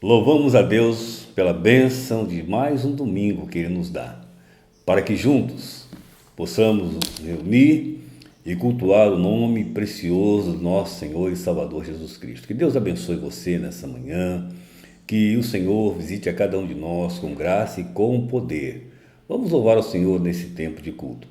Louvamos a Deus pela bênção de mais um domingo que Ele nos dá, para que juntos possamos nos reunir e cultuar o nome precioso do nosso Senhor e Salvador Jesus Cristo. Que Deus abençoe você nessa manhã, que o Senhor visite a cada um de nós com graça e com poder. Vamos louvar ao Senhor nesse tempo de culto.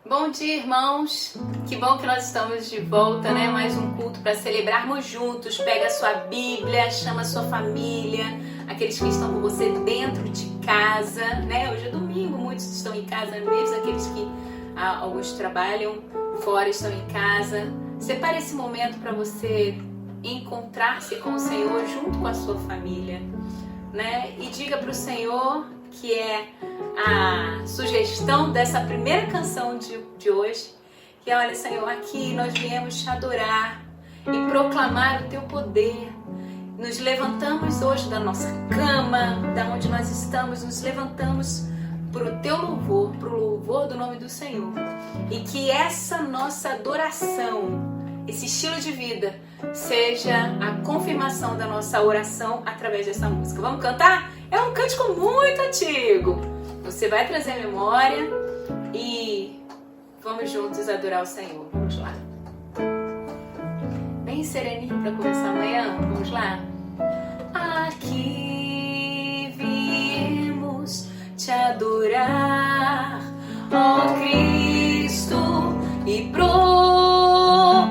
Bom dia, irmãos. Que bom que nós estamos de volta, né? Mais um culto para celebrarmos juntos. Pega a sua Bíblia, chama a sua família, aqueles que estão com você dentro de casa, né? Hoje é domingo, muitos estão em casa mesmo, aqueles que alguns trabalham fora estão em casa. Separe esse momento para você encontrar-se com o Senhor junto com a sua família, né? E diga para o Senhor, que é a sugestão dessa primeira canção de hoje, que é: olha, Senhor, aqui nós viemos te adorar e proclamar o teu poder. Nos levantamos hoje da nossa cama, da onde nós estamos, nos levantamos para o teu louvor, para o louvor do nome do Senhor. E que essa nossa adoração, esse estilo de vida, seja a confirmação da nossa oração através dessa música. Vamos cantar? É um cântico muito antigo. Você vai trazer memória e vamos juntos adorar o Senhor. Vamos lá. Bem sereninho para começar amanhã. Vamos lá. Aqui viemos te adorar, ó Cristo, e proclamar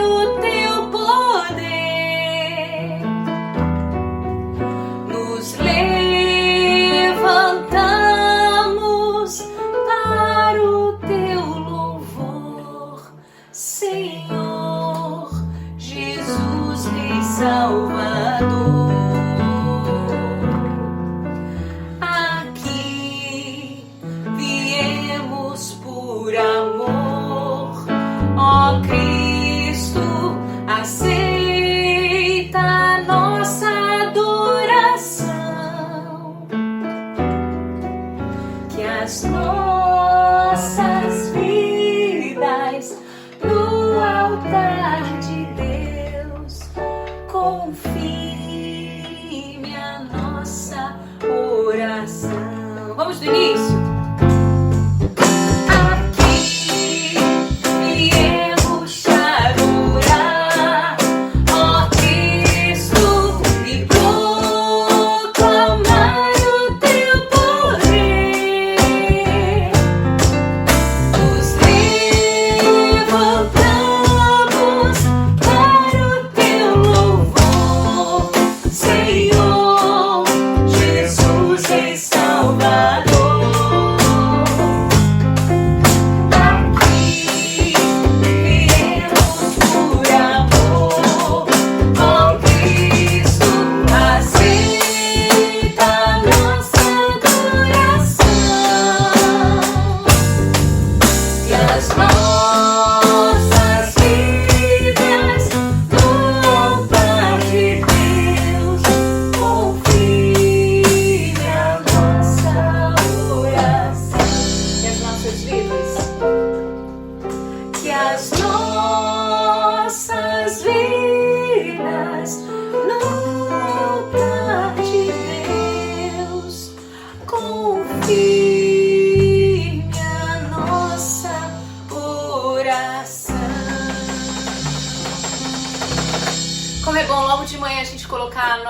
o teu poder. Nos levantamos para o teu louvor, Senhor Jesus, Rei Salvador. Aqui viemos por amor, ó Cristo, aceita a nossa adoração, que as nossas vidas no altar de Deus confirme a nossa oração. Vamos do início? Como é bom logo de manhã a gente colocar a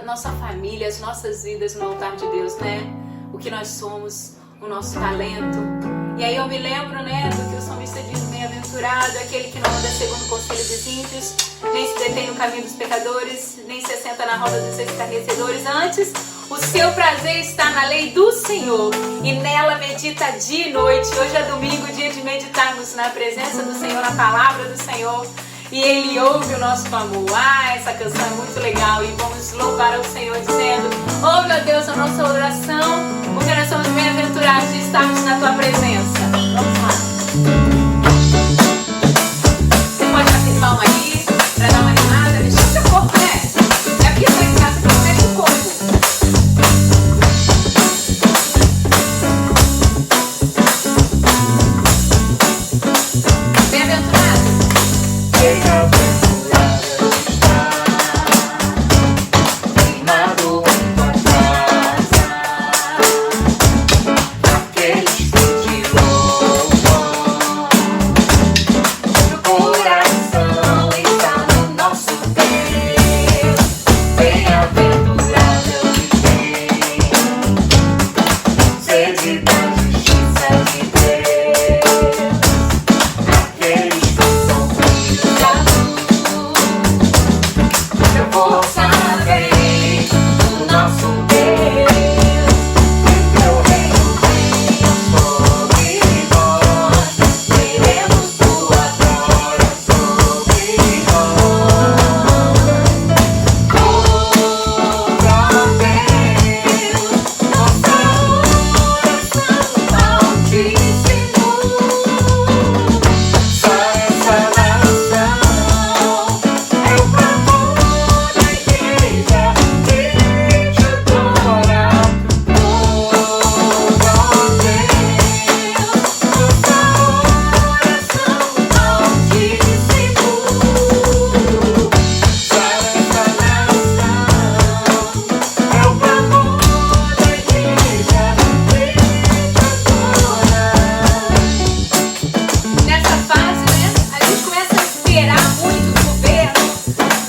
nossa família, as nossas vidas no altar de Deus, né? O que nós somos, o nosso talento. E aí eu me lembro, né, do que o salmista diz: bem-aventurado aquele que não anda segundo o conselho dos ímpios, nem se detém no caminho dos pecadores, nem se assenta na roda dos escarnecedores. Antes, o seu prazer está na lei do Senhor, e nela medita dia e noite. Hoje é domingo, dia de meditarmos na presença do Senhor, na palavra do Senhor. E Ele ouve o nosso clamor. Essa canção é muito legal. E vamos louvar ao Senhor dizendo: oh meu Deus, a nossa oração, porque nós somos bem-aventurados de estarmos na Tua presença. Vamos lá. Você pode bater palma aí, para dar uma animada. Deixa o seu corpo, né? É aqui que em casa que mexe o corpo. Bem-aventurado.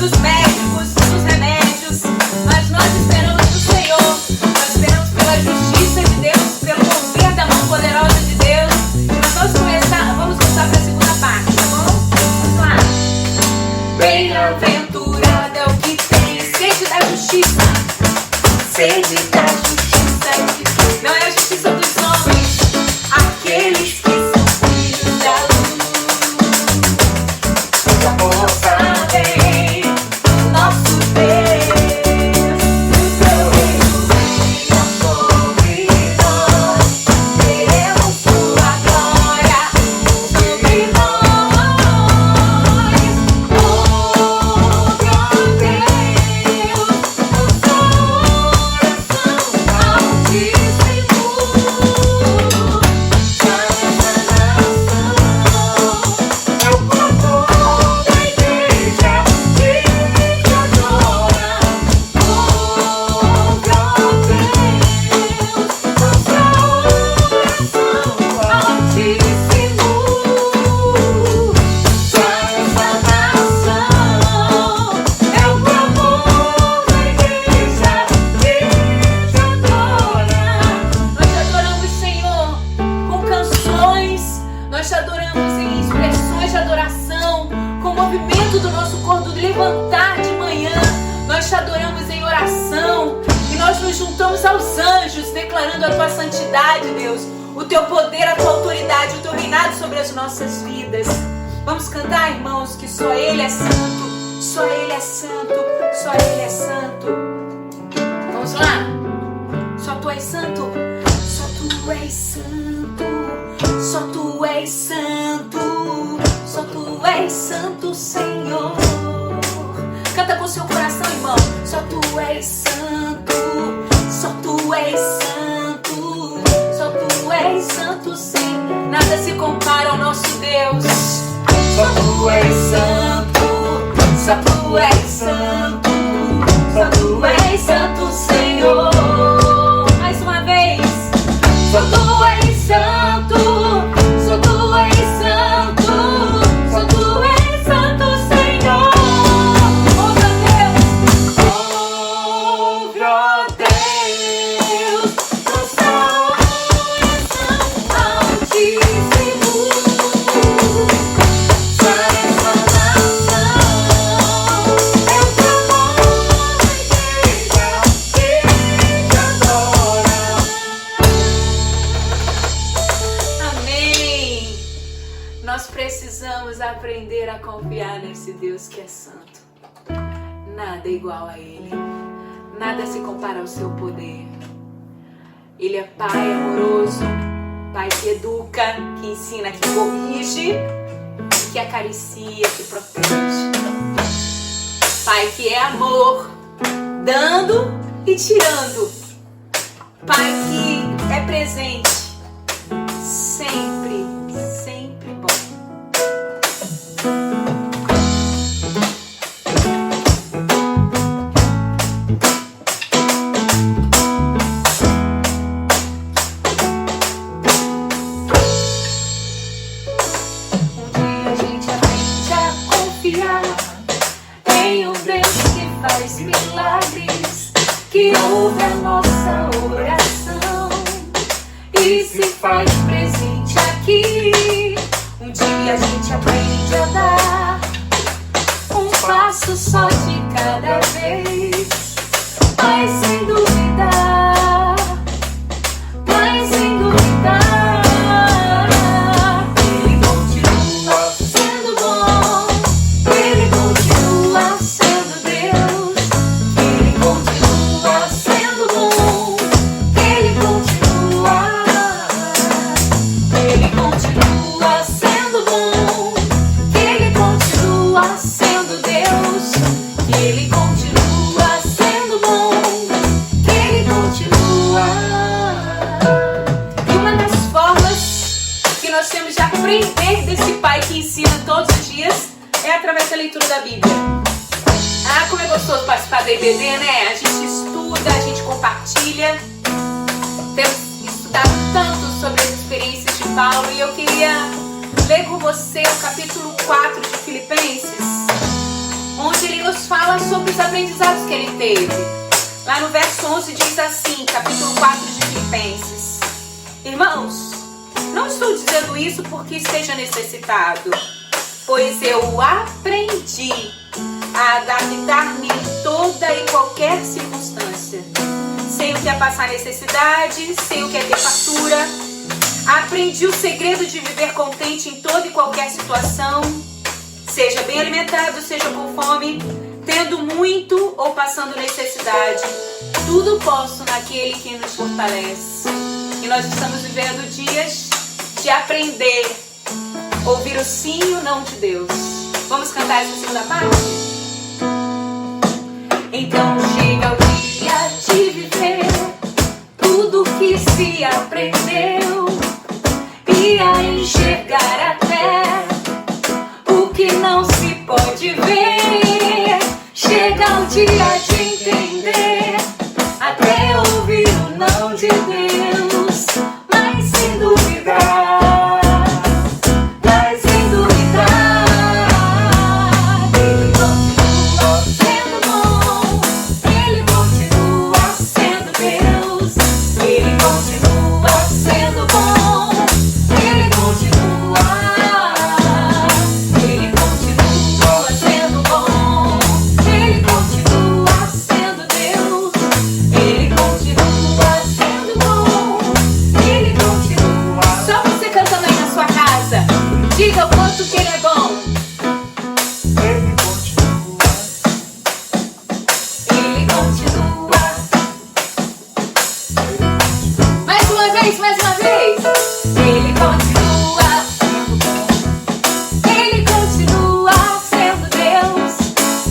dos médicos, dos remédios, mas nós esperamos no Senhor, nós esperamos pela justiça de Deus, pelo mover da mão poderosa de Deus. E nós vamos voltar para a segunda parte, tá bom? Vamos lá. Bem-aventurado é o que tem sede da justiça, sede da justiça, não é a justiça dos homens, aqueles que são filhos da luz. O amor sabem, nosso Deus, o seu reino venha sobre nós, veremos sua glória sobre nós. Ouve, ó Deus, o seu oração altíssimo. É o cantor da igreja que te adora. Ouve, ó Deus, o seu oração altíssimo. Essa nação é o clamor da igreja que te adora. Nós te adoramos, Senhor, com canções, nós te adoramos em expressões de adoração, com o movimento do nosso corpo levantar de manhã, nós te adoramos em oração e nós nos juntamos aos anjos, declarando a tua santidade, Deus, o teu poder, a tua autoridade, o teu reinado sobre as nossas vidas. Vamos cantar, irmãos, que só Ele é santo, só Ele é santo, só Ele é santo. Vamos lá? Só tu és santo, só tu és santo, só tu és santo, só tu és santo, Senhor. Canta com seu coração, irmão. Só tu és santo, só tu és santo, só tu és santo, Senhor. Nada se compara ao nosso Deus. Só tu és santo, só tu és santo, só tu és santo, Senhor. Mais uma vez. Só tu és santo, só tu és santo, só tu és santo, Senhor. Ouve, ó Deus, o seu oração altíssimo. Essa nação é o clamor da igreja que te adora. Amém. Nós precisamos aprender a confiar nesse Deus que é santo. Nada é igual a Ele. Nada se compara ao seu poder. Ele é Pai amoroso, Pai que educa, que ensina, que corrige, que acaricia, que protege. Pai que é amor, dando e tirando. Pai que é presente, sempre, sempre bom. Um dia a gente aprende a confiar em um Deus que faz milagres, que ouve a nossa oração e se faz presente aqui. Um dia a gente aprende a dar um passo só de cada vez, mas sem duvidar, mas sem duvidar. Ele continua sendo bom, Ele continua sendo Deus, Ele continua sendo bom, Ele continua sendo bom, Ele continua sendo Deus, Ele continua sendo bom, Ele continua. E uma das formas que nós temos de aprender desse Pai que ensina todos os dias é através da leitura da Bíblia. Ah, como é gostoso participar da IBD, né? A gente estuda, a gente compartilha. Temos estudado tanto sobre as experiências de Paulo e eu queria ler com você o capítulo 4 de Filipenses, onde ele nos fala sobre os aprendizados que ele teve. Lá no verso 11 diz assim, capítulo 4 de Filipenses: Irmãos, não estou dizendo isso porque esteja necessitado, pois eu aprendi a adaptar-me em toda e qualquer circunstância. Sei o que é passar necessidade, sei o que é ter fartura. Aprendi o segredo de viver contente em toda e qualquer situação, seja bem alimentado, seja com fome, tendo muito ou passando necessidade. Tudo posso naquele que nos fortalece. E nós estamos vivendo dias de aprender, ouvir o sim e o não de Deus. Vamos cantar essa segunda parte? Então chega o dia de viver tudo que se aprendeu e a enxergar até o que não se pode ver. Chega o dia de entender, até ouvir o não de Deus, mas sem duvidar, mas sem duvidar. Ele continua sendo bom, ele continua sendo Deus, ele continua sendo bom, ele continua sendo bom, ele continua sendo Deus, ele continua sendo bom, ele continua. Só você cantando aí na sua casa, diga o quanto que ele é bom. Ele continua. Ele continua. Mais uma vez, mais uma vez. Ele continua. Ele continua sendo Deus.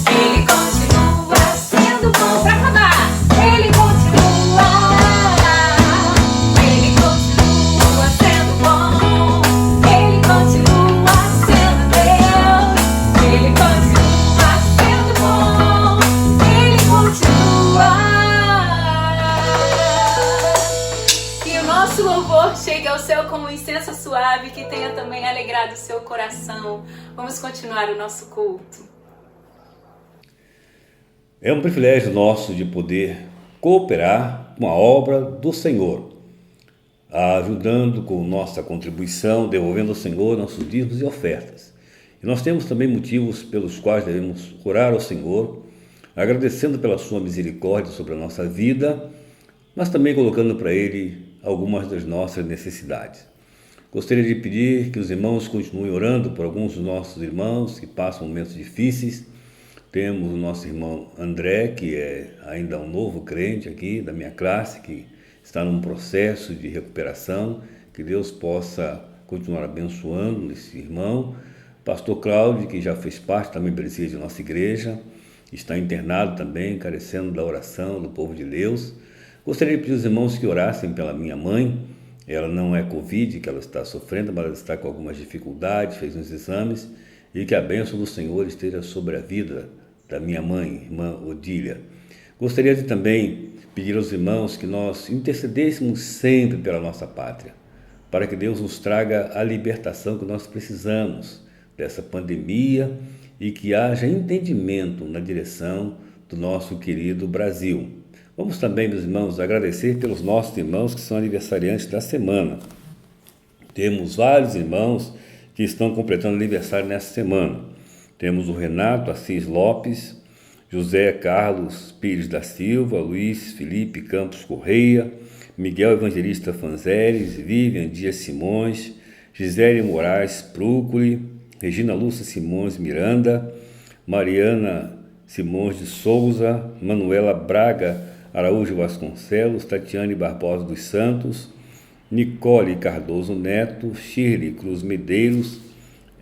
Ele continua sendo bom. Pra acabar. Ele continua. Ele continua sendo bom. Ele continua sendo Deus. Ele continua sendo bom. Ele continua. Que o nosso louvor chegue ao céu como um incenso suave, que tenha também alegrado o seu coração. Vamos continuar o nosso culto. É um privilégio nosso de poder cooperar com a obra do Senhor, ajudando com nossa contribuição, devolvendo ao Senhor nossos dízimos e ofertas. E nós temos também motivos pelos quais devemos orar ao Senhor, agradecendo pela sua misericórdia sobre a nossa vida, mas também colocando para Ele algumas das nossas necessidades. Gostaria de pedir que os irmãos continuem orando por alguns dos nossos irmãos que passam momentos difíceis. Temos o nosso irmão André, que é ainda um novo crente aqui da minha classe, que está num processo de recuperação. Que Deus possa continuar abençoando esse irmão. Pastor Cláudio, que já fez parte também presídio de nossa igreja, está internado também, carecendo da oração do povo de Deus. Gostaria de pedir aos irmãos que orassem pela minha mãe. Ela não é Covid, que ela está sofrendo, mas ela está com algumas dificuldades, fez uns exames, e que a bênção do Senhor esteja sobre a vida da minha mãe, irmã Odília. Gostaria de também pedir aos irmãos que nós intercedêssemos sempre pela nossa pátria, para que Deus nos traga a libertação que nós precisamos dessa pandemia e que haja entendimento na direção do nosso querido Brasil. Vamos também, meus irmãos, agradecer pelos nossos irmãos que são aniversariantes da semana. Temos vários irmãos que estão completando aniversário nessa semana. Temos o Renato Assis Lopes, José Carlos Pires da Silva, Luiz Felipe Campos Correia, Miguel Evangelista Fanzeres, Vivian Dias Simões, Gisele Moraes Prúculi, Regina Lúcia Simões Miranda, Mariana Simões de Souza, Manuela Braga Araújo Vasconcelos, Tatiane Barbosa dos Santos, Nicole Cardoso Neto, Shirley Cruz Medeiros,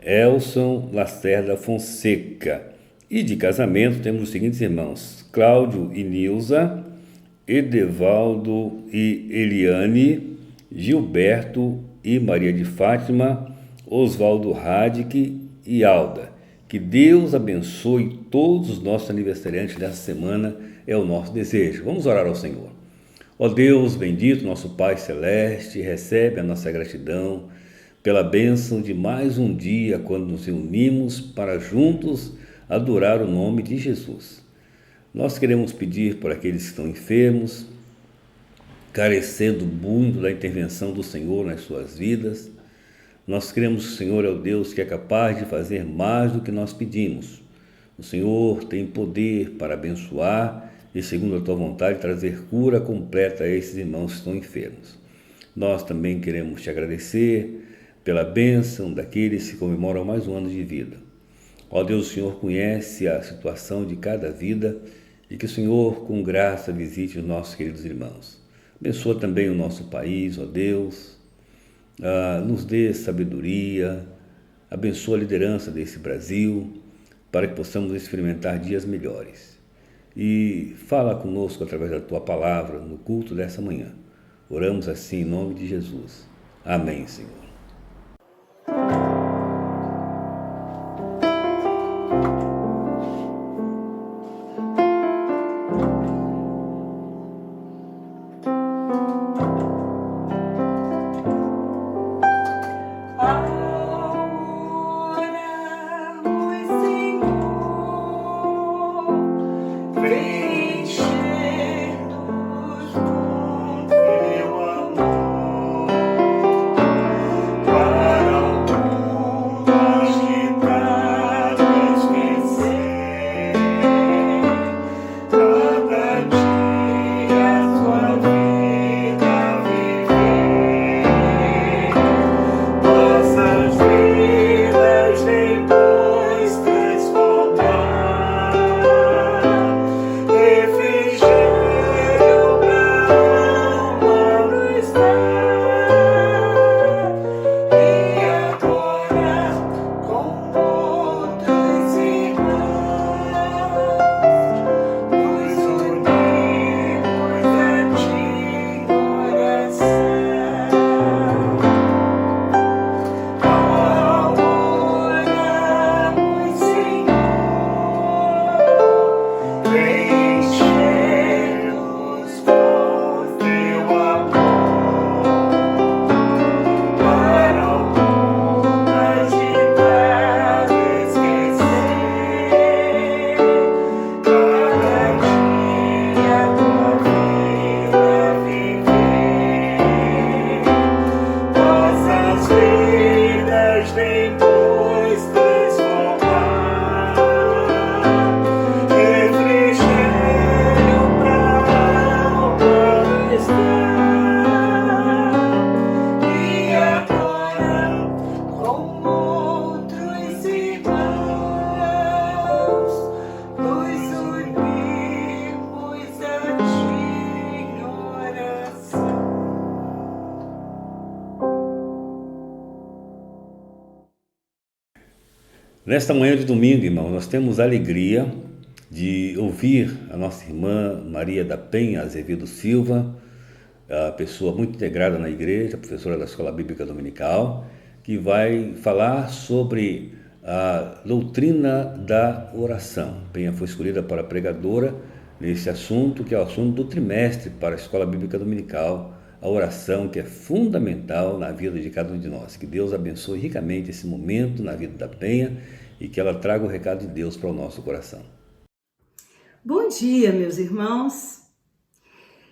Elson Lacerda Fonseca. E de casamento temos os seguintes irmãos: Cláudio e Nilza, Edevaldo e Eliane, Gilberto e Maria de Fátima, Oswaldo Radic e Alda. Que Deus abençoe todos os nossos aniversariantes dessa semana, é o nosso desejo. Vamos orar ao Senhor. Ó Deus bendito, nosso Pai Celeste, recebe a nossa gratidão pela bênção de mais um dia, quando nos reunimos para juntos adorar o nome de Jesus. Nós queremos pedir por aqueles que estão enfermos, carecendo muito da intervenção do Senhor nas suas vidas. Nós cremos que o Senhor é o Deus que é capaz de fazer mais do que nós pedimos. O Senhor tem poder para abençoar e, segundo a tua vontade, trazer cura completa a esses irmãos que estão enfermos. Nós também queremos te agradecer pela bênção daqueles que comemoram mais um ano de vida. Ó Deus, o Senhor conhece a situação de cada vida e que o Senhor, com graça, visite os nossos queridos irmãos. Abençoa também o nosso país, ó Deus, nos dê sabedoria, abençoa a liderança desse Brasil, para que possamos experimentar dias melhores. E fala conosco através da tua palavra no culto dessa manhã. Oramos assim em nome de Jesus. Amém, Senhor. Nesta manhã de domingo, irmão, nós temos a alegria de ouvir a nossa irmã Maria da Penha Azevedo Silva, a pessoa muito integrada na igreja, professora da Escola Bíblica Dominical, que vai falar sobre a doutrina da oração. Penha foi escolhida para pregadora nesse assunto, que é o assunto do trimestre para a Escola Bíblica Dominical, a oração que é fundamental na vida de cada um de nós. Que Deus abençoe ricamente esse momento na vida da Penha e que ela traga o recado de Deus para o nosso coração. Bom dia, meus irmãos.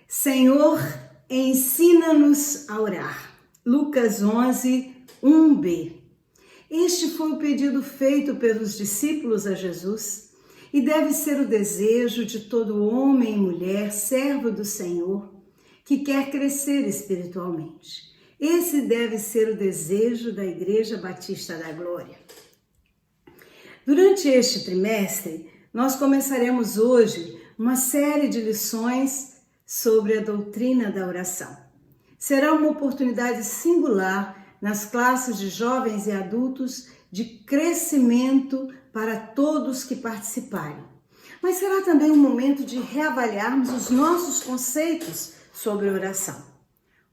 Senhor, ensina-nos a orar. Lucas 11, 1b. Este foi o pedido feito pelos discípulos a Jesus e deve ser o desejo de todo homem e mulher, servo do Senhor, que quer crescer espiritualmente. Esse deve ser o desejo da Igreja Batista da Glória. Durante este trimestre, nós começaremos hoje uma série de lições sobre a doutrina da oração. Será uma oportunidade singular nas classes de jovens e adultos de crescimento para todos que participarem. Mas será também um momento de reavaliarmos os nossos conceitos sobre oração.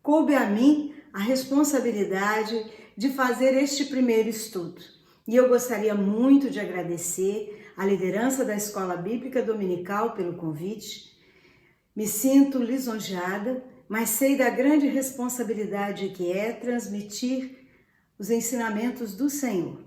Coube a mim a responsabilidade de fazer este primeiro estudo. E eu gostaria muito de agradecer à liderança da Escola Bíblica Dominical pelo convite. Me sinto lisonjeada, mas sei da grande responsabilidade que é transmitir os ensinamentos do Senhor.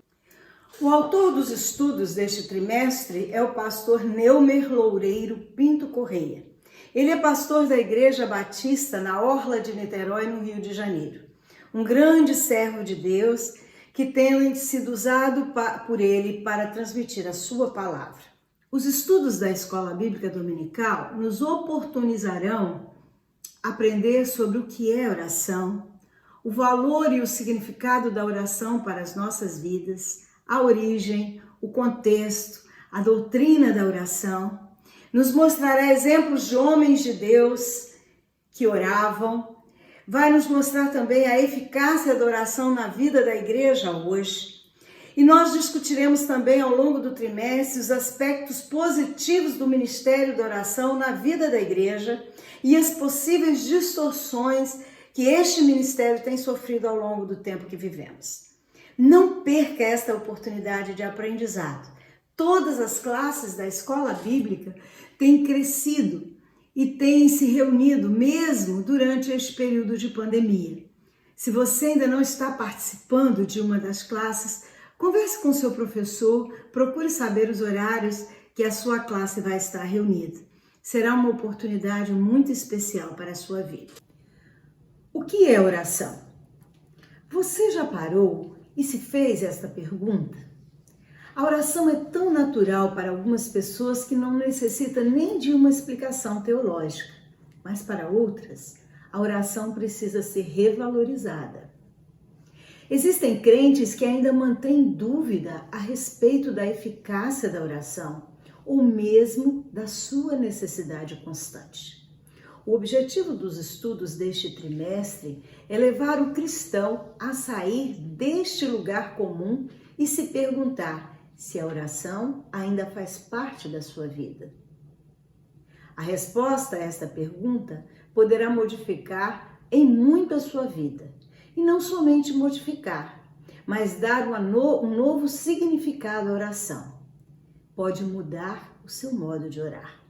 O autor dos estudos deste trimestre é o pastor Neumer Loureiro Pinto Correia. Ele é pastor da Igreja Batista na Orla de Niterói, no Rio de Janeiro. Um grande servo de Deus que tem sido usado por ele para transmitir a sua palavra. Os estudos da Escola Bíblica Dominical nos oportunizarão aprender sobre o que é oração, o valor e o significado da oração para as nossas vidas, a origem, o contexto, a doutrina da oração. Nos mostrará exemplos de homens de Deus que oravam. Vai nos mostrar também a eficácia da oração na vida da igreja hoje. E nós discutiremos também ao longo do trimestre os aspectos positivos do ministério da oração na vida da igreja e as possíveis distorções que este ministério tem sofrido ao longo do tempo que vivemos. Não perca esta oportunidade de aprendizado. Todas as classes da escola bíblica têm crescido e têm se reunido mesmo durante este período de pandemia. Se você ainda não está participando de uma das classes, converse com seu professor, procure saber os horários que a sua classe vai estar reunida. Será uma oportunidade muito especial para a sua vida. O que é oração? Você já parou e se fez esta pergunta? A oração é tão natural para algumas pessoas que não necessita nem de uma explicação teológica, mas para outras, a oração precisa ser revalorizada. Existem crentes que ainda mantêm dúvida a respeito da eficácia da oração ou mesmo da sua necessidade constante. O objetivo dos estudos deste trimestre é levar o cristão a sair deste lugar comum e se perguntar se a oração ainda faz parte da sua vida. A resposta a esta pergunta poderá modificar em muito a sua vida. E não somente modificar, mas dar um novo significado à oração. Pode mudar o seu modo de orar.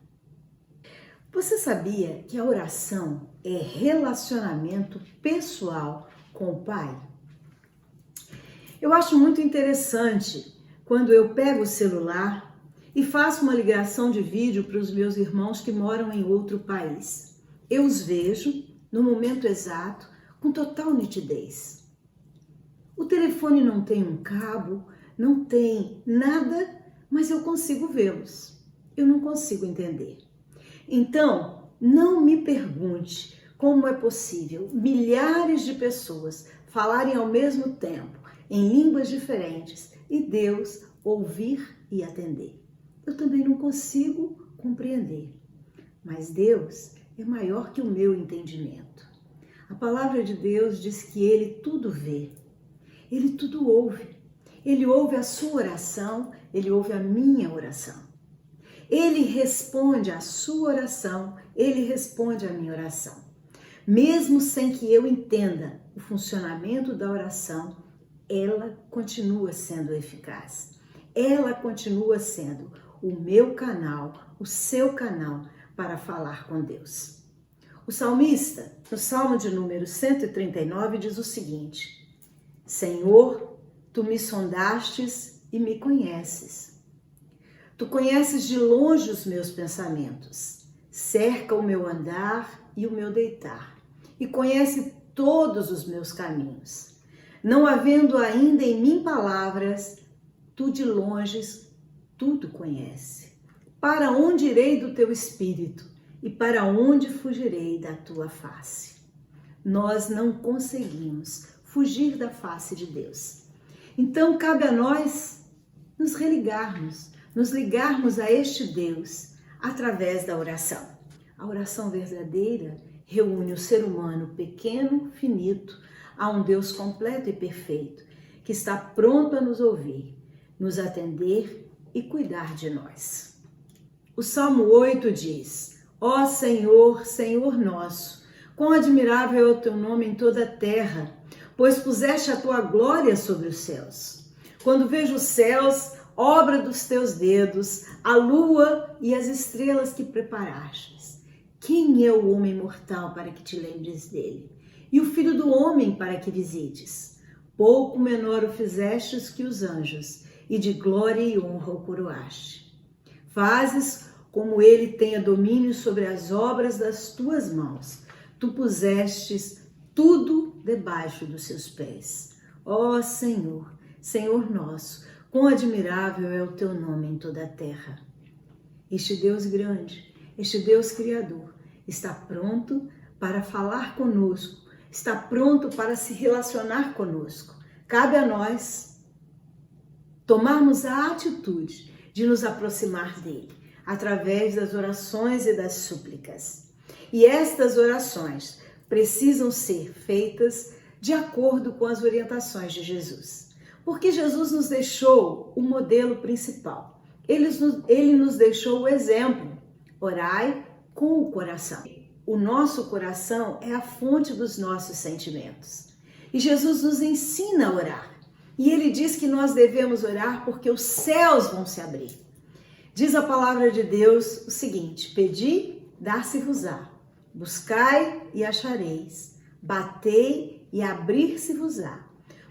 Você sabia que a oração é relacionamento pessoal com o Pai? Eu acho muito interessante quando eu pego o celular e faço uma ligação de vídeo para os meus irmãos que moram em outro país. Eu os vejo no momento exato, com total nitidez. O telefone não tem um cabo, não tem nada, mas eu consigo vê-los. Eu não consigo entender. Então, não me pergunte como é possível milhares de pessoas falarem ao mesmo tempo, em línguas diferentes, e Deus ouvir e atender. Eu também não consigo compreender, mas Deus é maior que o meu entendimento. A palavra de Deus diz que Ele tudo vê, Ele tudo ouve. Ele ouve a sua oração, Ele ouve a minha oração. Ele responde à sua oração, Ele responde à minha oração. Mesmo sem que eu entenda o funcionamento da oração, ela continua sendo eficaz. Ela continua sendo o meu canal, o seu canal para falar com Deus. O salmista, no Salmo de número 139, diz o seguinte: Senhor, Tu me sondastes e me conheces. Tu conheces de longe os meus pensamentos, cerca o meu andar e o meu deitar, e conhece todos os meus caminhos. Não havendo ainda em mim palavras, Tu de longe tudo conhece. Para onde irei do Teu Espírito? E para onde fugirei da Tua face? Nós não conseguimos fugir da face de Deus. Então, cabe a nós nos ligarmos a este Deus através da oração. A oração verdadeira reúne o ser humano pequeno, finito, a um Deus completo e perfeito, que está pronto a nos ouvir, nos atender e cuidar de nós. O Salmo 8 diz: Ó Senhor, Senhor nosso, quão admirável é o Teu nome em toda a terra, pois puseste a Tua glória sobre os céus. Quando vejo os céus, obra dos Teus dedos, a lua e as estrelas que preparastes. Quem é o homem mortal para que te lembres dele? E o filho do homem para que visites? Pouco menor o fizestes que os anjos, e de glória e honra o coroaste. Fazes como ele tenha domínio sobre as obras das tuas mãos. Tu pusestes tudo debaixo dos seus pés. Ó Senhor, Senhor nosso, quão admirável é o teu nome em toda a terra. Este Deus grande, este Deus criador, está pronto para falar conosco, está pronto para se relacionar conosco. Cabe a nós tomarmos a atitude de nos aproximar dele, através das orações e das súplicas. E estas orações precisam ser feitas de acordo com as orientações de Jesus. Porque Jesus nos deixou o modelo principal. Ele nos deixou o exemplo. Orai com o coração. O nosso coração é a fonte dos nossos sentimentos. E Jesus nos ensina a orar. E ele diz que nós devemos orar porque os céus vão se abrir. Diz a palavra de Deus o seguinte: pedi, dar-se-vos-á. Buscai e achareis. Batei e abrir-se-vos-á.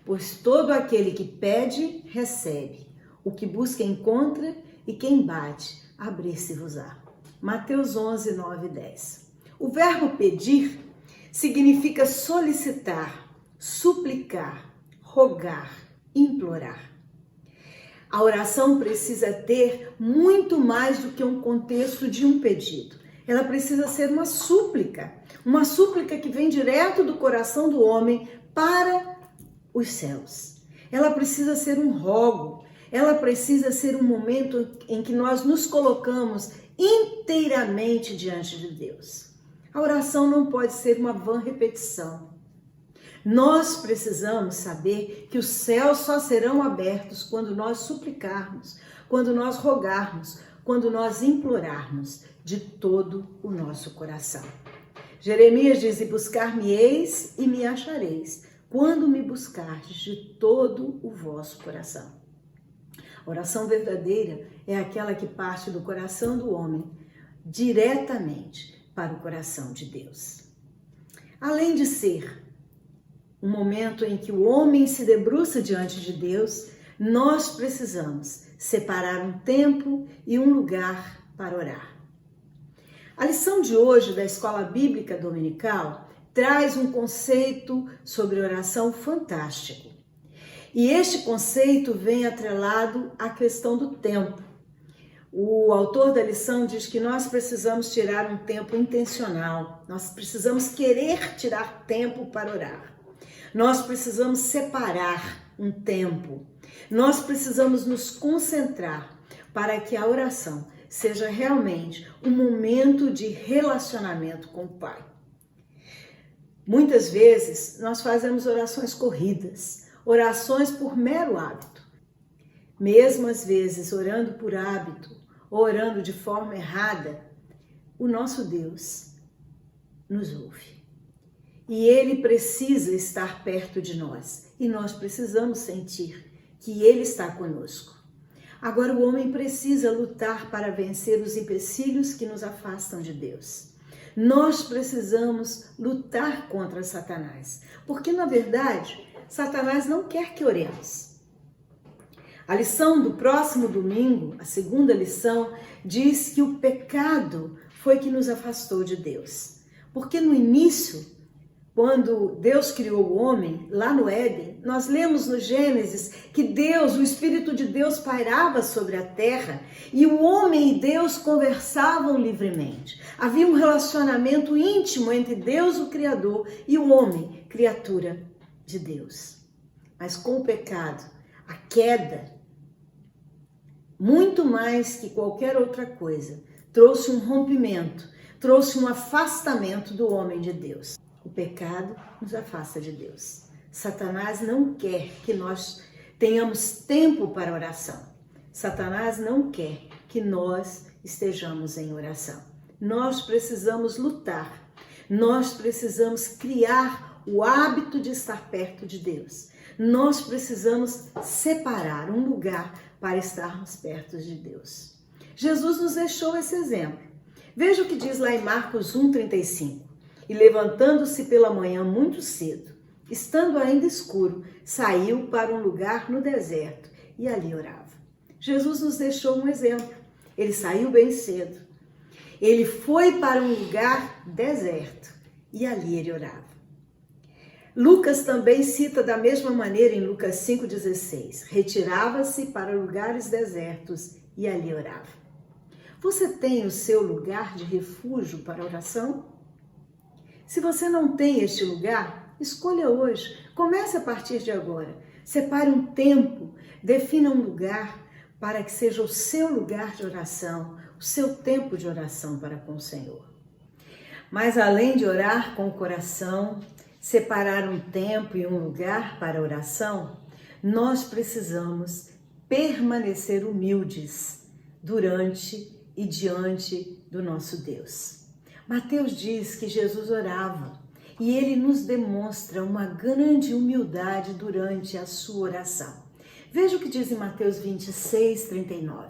Pois todo aquele que pede, recebe. O que busca, encontra, e quem bate, abrir-se-vos-á. Mateus 11, 9 e 10. O verbo pedir significa solicitar, suplicar, rogar, implorar. A oração precisa ter muito mais do que um contexto de um pedido. Ela precisa ser uma súplica que vem direto do coração do homem para os céus. Ela precisa ser um rogo, ela precisa ser um momento em que nós nos colocamos inteiramente diante de Deus. A oração não pode ser uma vã repetição. Nós precisamos saber que os céus só serão abertos quando nós suplicarmos, quando nós rogarmos, quando nós implorarmos de todo o nosso coração. Jeremias diz: e buscar-me-eis e me achareis, quando me buscardes de todo o vosso coração. A oração verdadeira é aquela que parte do coração do homem diretamente para o coração de Deus. Além de ser um momento em que o homem se debruça diante de Deus, nós precisamos separar um tempo e um lugar para orar. A lição de hoje da Escola Bíblica Dominical traz um conceito sobre oração fantástico. E este conceito vem atrelado à questão do tempo. O autor da lição diz que nós precisamos tirar um tempo intencional, nós precisamos querer tirar tempo para orar. Nós precisamos separar um tempo, nós precisamos nos concentrar para que a oração seja realmente um momento de relacionamento com o Pai. Muitas vezes nós fazemos orações corridas, orações por mero hábito. Mesmo às vezes orando por hábito, orando de forma errada, o nosso Deus nos ouve. E Ele precisa estar perto de nós. E nós precisamos sentir que Ele está conosco. Agora o homem precisa lutar para vencer os empecilhos que nos afastam de Deus. Nós precisamos lutar contra Satanás. Porque, na verdade, Satanás não quer que oremos. A lição do próximo domingo, a segunda lição, diz que o pecado foi que nos afastou de Deus. Porque no início, quando Deus criou o homem, lá no Éden, nós lemos no Gênesis que Deus, o Espírito de Deus pairava sobre a terra e o homem e Deus conversavam livremente. Havia um relacionamento íntimo entre Deus, o Criador, e o homem, criatura de Deus. Mas com o pecado, a queda, muito mais que qualquer outra coisa, trouxe um rompimento, trouxe um afastamento do homem de Deus. O pecado nos afasta de Deus. Satanás não quer que nós tenhamos tempo para oração. Satanás não quer que nós estejamos em oração. Nós precisamos lutar. Nós precisamos criar o hábito de estar perto de Deus. Nós precisamos separar um lugar para estarmos perto de Deus. Jesus nos deixou esse exemplo. Veja o que diz lá em Marcos 1,35. E levantando-se pela manhã muito cedo, estando ainda escuro, saiu para um lugar no deserto e ali orava. Jesus nos deixou um exemplo. Ele saiu bem cedo. Ele foi para um lugar deserto e ali ele orava. Lucas também cita da mesma maneira em Lucas 5,16. Retirava-se para lugares desertos e ali orava. Você tem o seu lugar de refúgio para a oração? Se você não tem este lugar, escolha hoje. Comece a partir de agora. Separe um tempo, defina um lugar para que seja o seu lugar de oração, o seu tempo de oração para com o Senhor. Mas além de orar com o coração, separar um tempo e um lugar para a oração, nós precisamos permanecer humildes durante e diante do nosso Deus. Mateus diz que Jesus orava e ele nos demonstra uma grande humildade durante a sua oração. Veja o que diz em Mateus 26:39.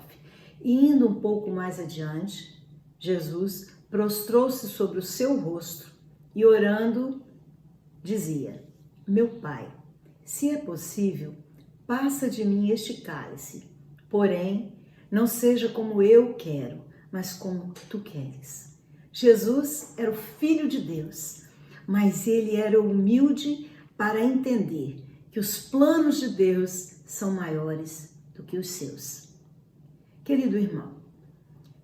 E indo um pouco mais adiante, Jesus prostrou-se sobre o seu rosto e orando, dizia: Meu Pai, se é possível, passa de mim este cálice, porém, não seja como eu quero, mas como tu queres. Jesus era o Filho de Deus, mas ele era humilde para entender que os planos de Deus são maiores do que os seus. Querido irmão,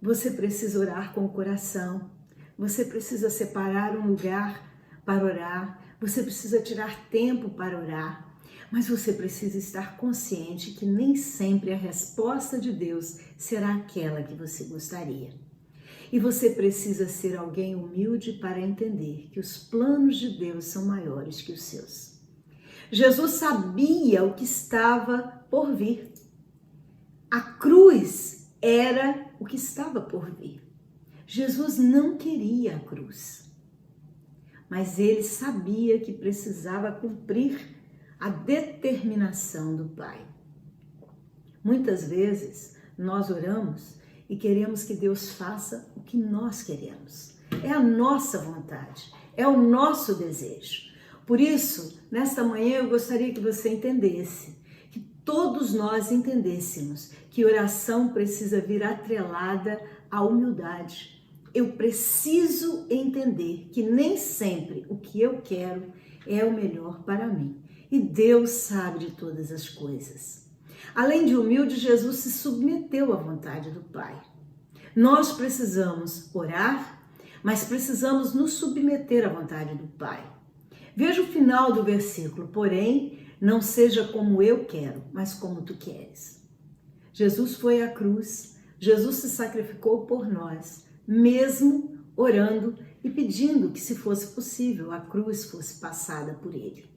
você precisa orar com o coração, você precisa separar um lugar para orar, você precisa tirar tempo para orar, mas você precisa estar consciente que nem sempre a resposta de Deus será aquela que você gostaria. E você precisa ser alguém humilde para entender que os planos de Deus são maiores que os seus. Jesus sabia o que estava por vir. A cruz era o que estava por vir. Jesus não queria a cruz, mas ele sabia que precisava cumprir a determinação do Pai. Muitas vezes nós oramos e queremos que Deus faça o que nós queremos. É a nossa vontade, é o nosso desejo. Por isso, nesta manhã eu gostaria que você entendesse, que todos nós entendêssemos que oração precisa vir atrelada à humildade. Eu preciso entender que nem sempre o que eu quero é o melhor para mim. E Deus sabe de todas as coisas. Além de humilde, Jesus se submeteu à vontade do Pai. Nós precisamos orar, mas precisamos nos submeter à vontade do Pai. Veja o final do versículo. Porém, não seja como eu quero, mas como tu queres. Jesus foi à cruz, Jesus se sacrificou por nós, mesmo orando e pedindo que, se fosse possível, a cruz fosse passada por ele.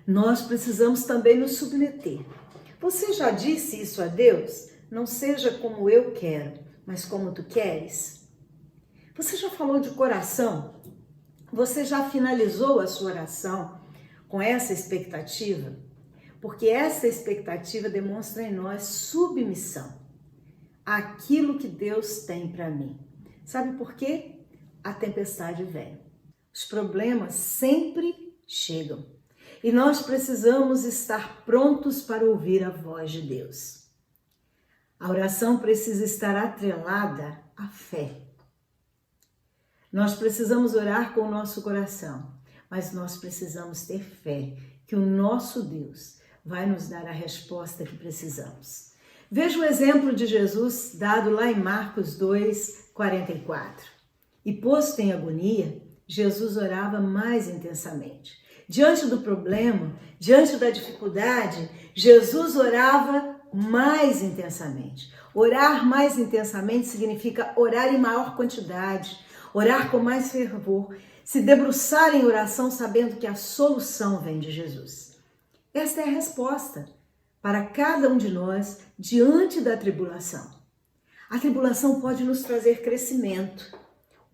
Nós precisamos também nos submeter. Você já disse isso a Deus? Não seja como eu quero, mas como tu queres? Você já falou de coração? Você já finalizou a sua oração com essa expectativa? Porque essa expectativa demonstra em nós submissão àquilo que Deus tem para mim. Sabe por quê? A tempestade vem. Os problemas sempre chegam. E nós precisamos estar prontos para ouvir a voz de Deus. A oração precisa estar atrelada à fé. Nós precisamos orar com o nosso coração, mas nós precisamos ter fé que o nosso Deus vai nos dar a resposta que precisamos. Veja o exemplo de Jesus dado lá em Marcos 2:44. E posto em agonia, Jesus orava mais intensamente. Diante do problema, diante da dificuldade, Jesus orava mais intensamente. Orar mais intensamente significa orar em maior quantidade, orar com mais fervor, se debruçar em oração sabendo que a solução vem de Jesus. Esta é a resposta para cada um de nós diante da tribulação. A tribulação pode nos trazer crescimento.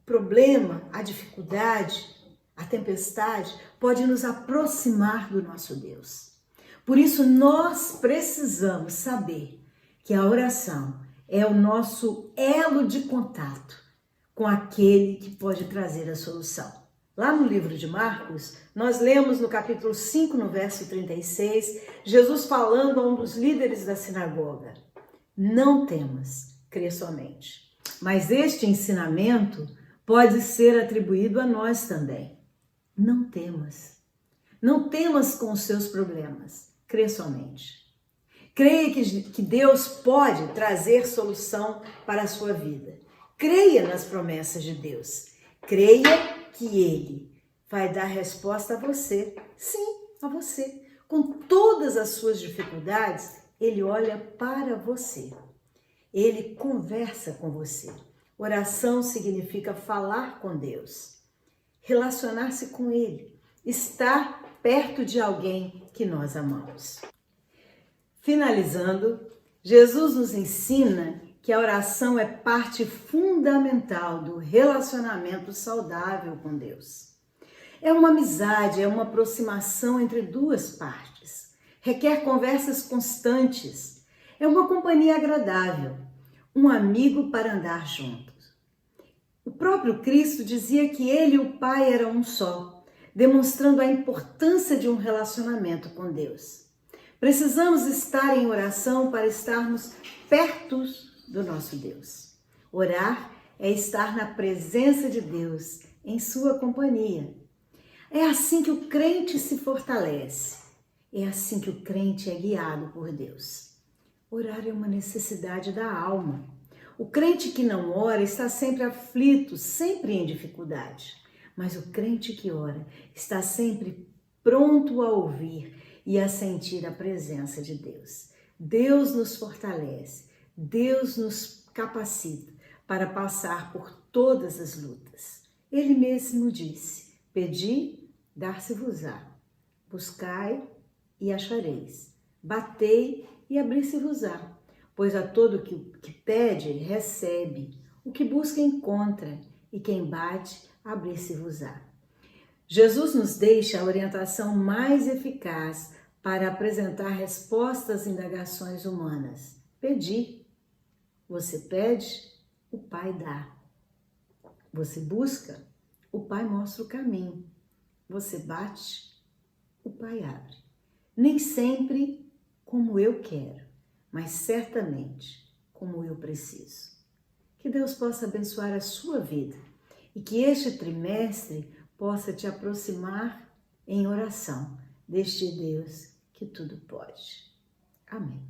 O problema, a dificuldade, a tempestade pode nos aproximar do nosso Deus. Por isso, nós precisamos saber que a oração é o nosso elo de contato com aquele que pode trazer a solução. Lá no livro de Marcos, nós lemos no capítulo 5, no verso 36, Jesus falando a um dos líderes da sinagoga: não temas, crê somente. Mas este ensinamento pode ser atribuído a nós também. Não temas. Não temas com os seus problemas, crê somente. Creia que Deus pode trazer solução para a sua vida. Creia nas promessas de Deus. Creia que Ele vai dar resposta a você. Sim, a você. Com todas as suas dificuldades, Ele olha para você. Ele conversa com você. Oração significa falar com Deus, relacionar-se com Ele, estar perto de alguém que nós amamos. Finalizando, Jesus nos ensina que a oração é parte fundamental do relacionamento saudável com Deus. É uma amizade, é uma aproximação entre duas partes. Requer conversas constantes. É uma companhia agradável, um amigo para andar juntos. O próprio Cristo dizia que Ele e o Pai eram um só, demonstrando a importância de um relacionamento com Deus. Precisamos estar em oração para estarmos perto do nosso Deus. Orar é estar na presença de Deus, em sua companhia. É assim que o crente se fortalece. É assim que o crente é guiado por Deus. Orar é uma necessidade da alma. O crente que não ora está sempre aflito, sempre em dificuldade. Mas o crente que ora está sempre pronto a ouvir e a sentir a presença de Deus. Deus nos fortalece, Deus nos capacita para passar por todas as lutas. Ele mesmo disse: pedi, dar-se-vos-á. Buscai e achareis. Batei e abrir-se-vos-á. Pois a todo que pede, recebe. O que busca, encontra. E quem bate, abrir-se-vos-á. Jesus nos deixa a orientação mais eficaz para apresentar respostas às indagações humanas. Pedi. Você pede, o Pai dá. Você busca, o Pai mostra o caminho. Você bate, o Pai abre. Nem sempre como eu quero, mas certamente como eu preciso. Que Deus possa abençoar a sua vida e que este trimestre possa te aproximar em oração deste Deus que tudo pode. Amém.